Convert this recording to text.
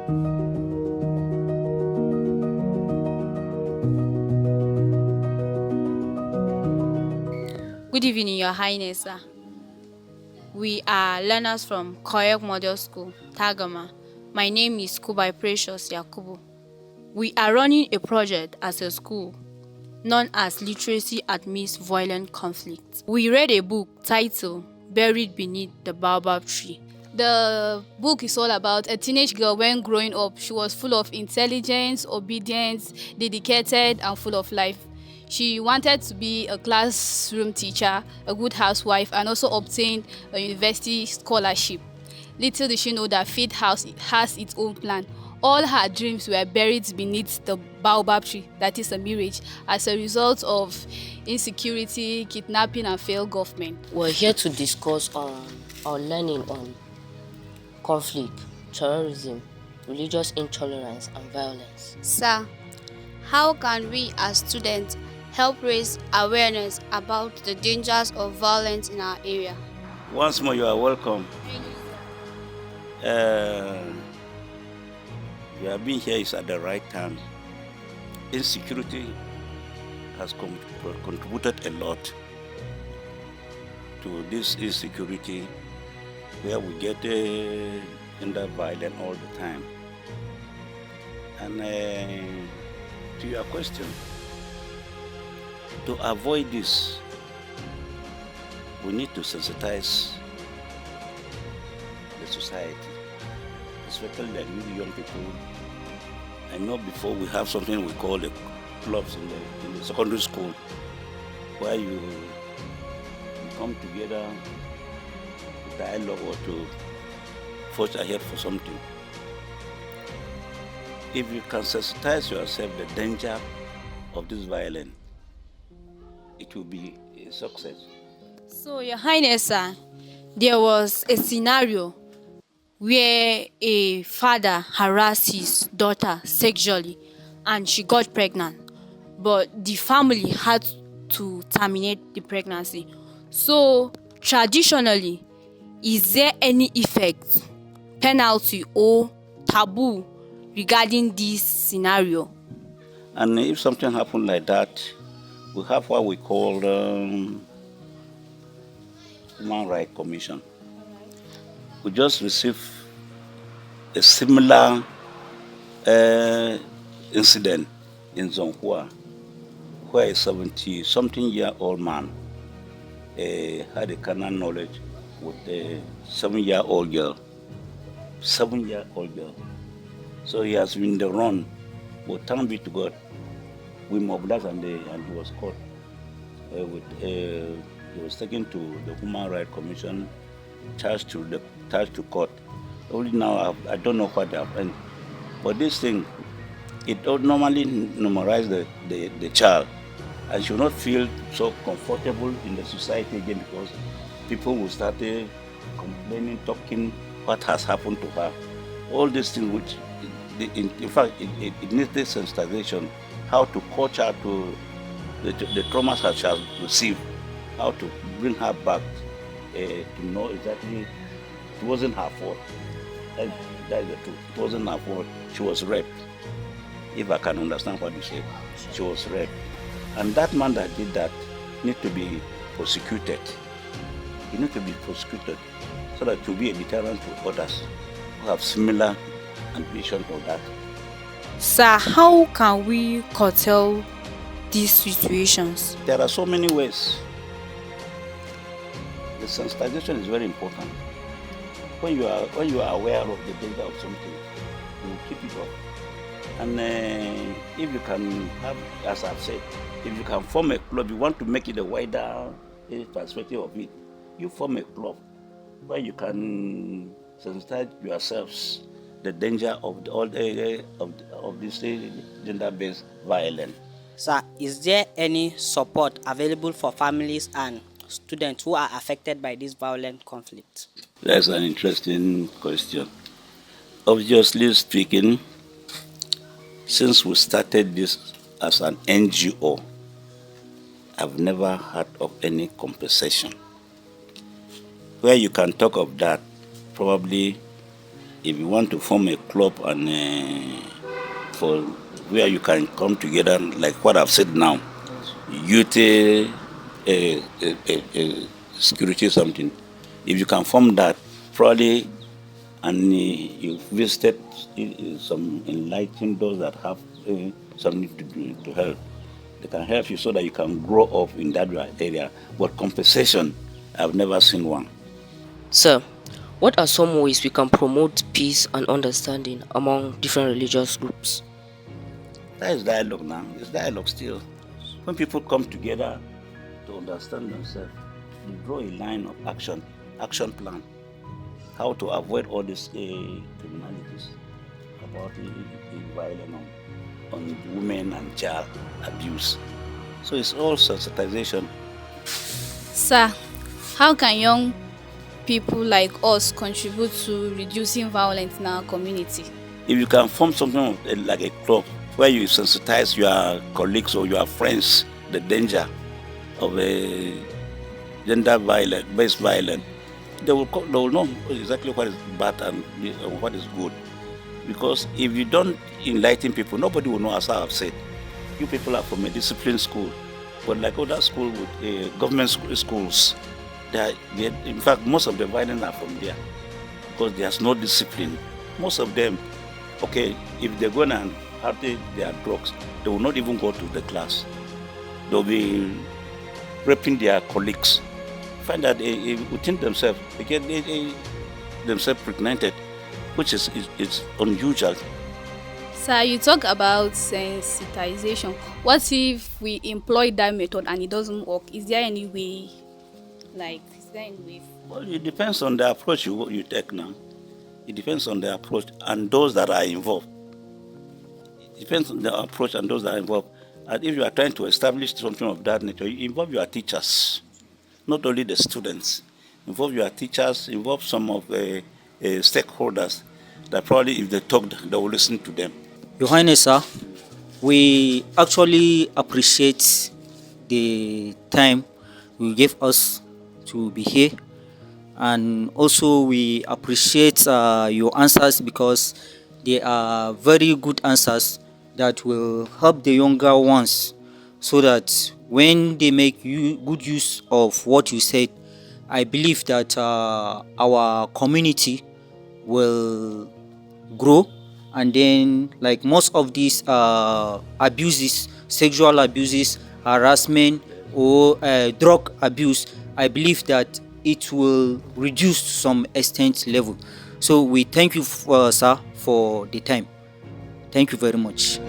Good evening, Your Highness, sir. We are learners from COEC Model School, Tagama. My name is Kubai Precious Yakubu. We are running a project as a school known as Literacy Amidst Violent Conflict. We read a book titled Buried Beneath the Baobab Tree. The book is all about a teenage girl. When growing up, she was full of intelligence, obedience, dedicated, and full of life. She wanted to be a classroom teacher, a good housewife, and also obtained a university scholarship. Little did she know that fate has its own plan. All her dreams were buried beneath the baobab tree, that is a mirage, as a result of insecurity, kidnapping, and failed government. We're here to discuss our learning on conflict, terrorism, religious intolerance, and violence. Sir, how can we as students help raise awareness about the dangers of violence in our area? Once more, you are welcome. Your being here is at the right time. Insecurity has contributed a lot to this insecurity, where we get under violence all the time. And to your question, to avoid this, we need to sensitize the society, especially the young people. I know before we have something we call the clubs in the secondary school, where you come together to dialogue or to forge ahead for something. If you can sensitize yourself the danger of this violence, it will be a success. So, Your Highness, sir, there was a scenario where a father harassed his daughter sexually and she got pregnant, but the family had to terminate the pregnancy. So, traditionally, is there any effect, penalty, or taboo regarding this scenario? And if something happened like that, we have what we call Human Rights Commission. We just received a similar incident in Zonghua, where a 70-something-year-old man had a carnal knowledge with a 7-year-old girl. 7-year-old girl. So he has been the run. But thanks be to God, we mobilized and he was caught. He was taken to the Human Rights Commission, charged to court. Only now I don't know what happened. But this thing, it normally normalizes the child, and she will not feel so comfortable in the society again, because people will start complaining, talking what has happened to her. All these things, which in fact it needs this sensitization, how to coach her to the traumas that she has received, how to bring her back to know exactly it wasn't her fault. That is the truth. It wasn't her fault. She was raped. If I can understand what you say, she was raped. And that man that did that needs to be prosecuted. He needs to be prosecuted so that it will be a deterrent to others who have similar ambition to that. Sir, how can we curtail these situations? There are so many ways. The sensitization is very important. When you are aware of the danger of something, you will keep it up. And if you can have, as I've said, if you can form a club, you want to make it a wider perspective of it, you form a club where you can sensitize yourselves the danger of this gender-based violence. Sir, is there any support available for families and students who are affected by this violent conflict? That's an interesting question. Obviously speaking, since we started this as an NGO, I've never heard of any compensation. Where you can talk of that, probably if you want to form a club and for where you can come together, like what I've said now, youth, security, something. If you can form that, probably, and you visited some enlightened those that have something to do to help. They can help you so that you can grow up in that area. But compensation, I've never seen one. Sir, what are some ways we can promote peace and understanding among different religious groups? That is dialogue now. It's dialogue still. When people come together to understand themselves, you draw a line of action plan, how to avoid all these criminalities about violence on women and child abuse. So it's all sensitization. Sir, how can young people like us contribute to reducing violence in our community? If you can form something like a club where you sensitize your colleagues or your friends the danger of a gender violence, based violence, they will know exactly what is bad and what is good. Because if you don't enlighten people, nobody will know. As I have said, you people are from a disciplined school, but like other school with government schools, in fact, most of the violence are from there because there's no discipline. Most of them, okay, if they're going and have their drugs, they will not even go to the class. They'll be raping their colleagues. Find that within themselves, they get themselves pregnant, which is unusual. Sir, you talk about sensitization. What if we employ that method and it doesn't work? Is there any way? Well, it depends on the approach you take now. It depends on the approach and those that are involved. It depends on the approach and those that are involved. And if you are trying to establish something of that nature, you involve your teachers, not only the students. Involve your teachers, involve some of the stakeholders that probably if they talk, they will listen to them. Your Highness, sir, we actually appreciate the time you gave us to be here, and also we appreciate your answers because they are very good answers that will help the younger ones so that when they make good use of what you said, I believe that our community will grow, and then like most of these abuses, sexual abuses, harassment, or drug abuse, I believe that it will reduce to some extent level. So we thank you, sir, for the time. Thank you very much.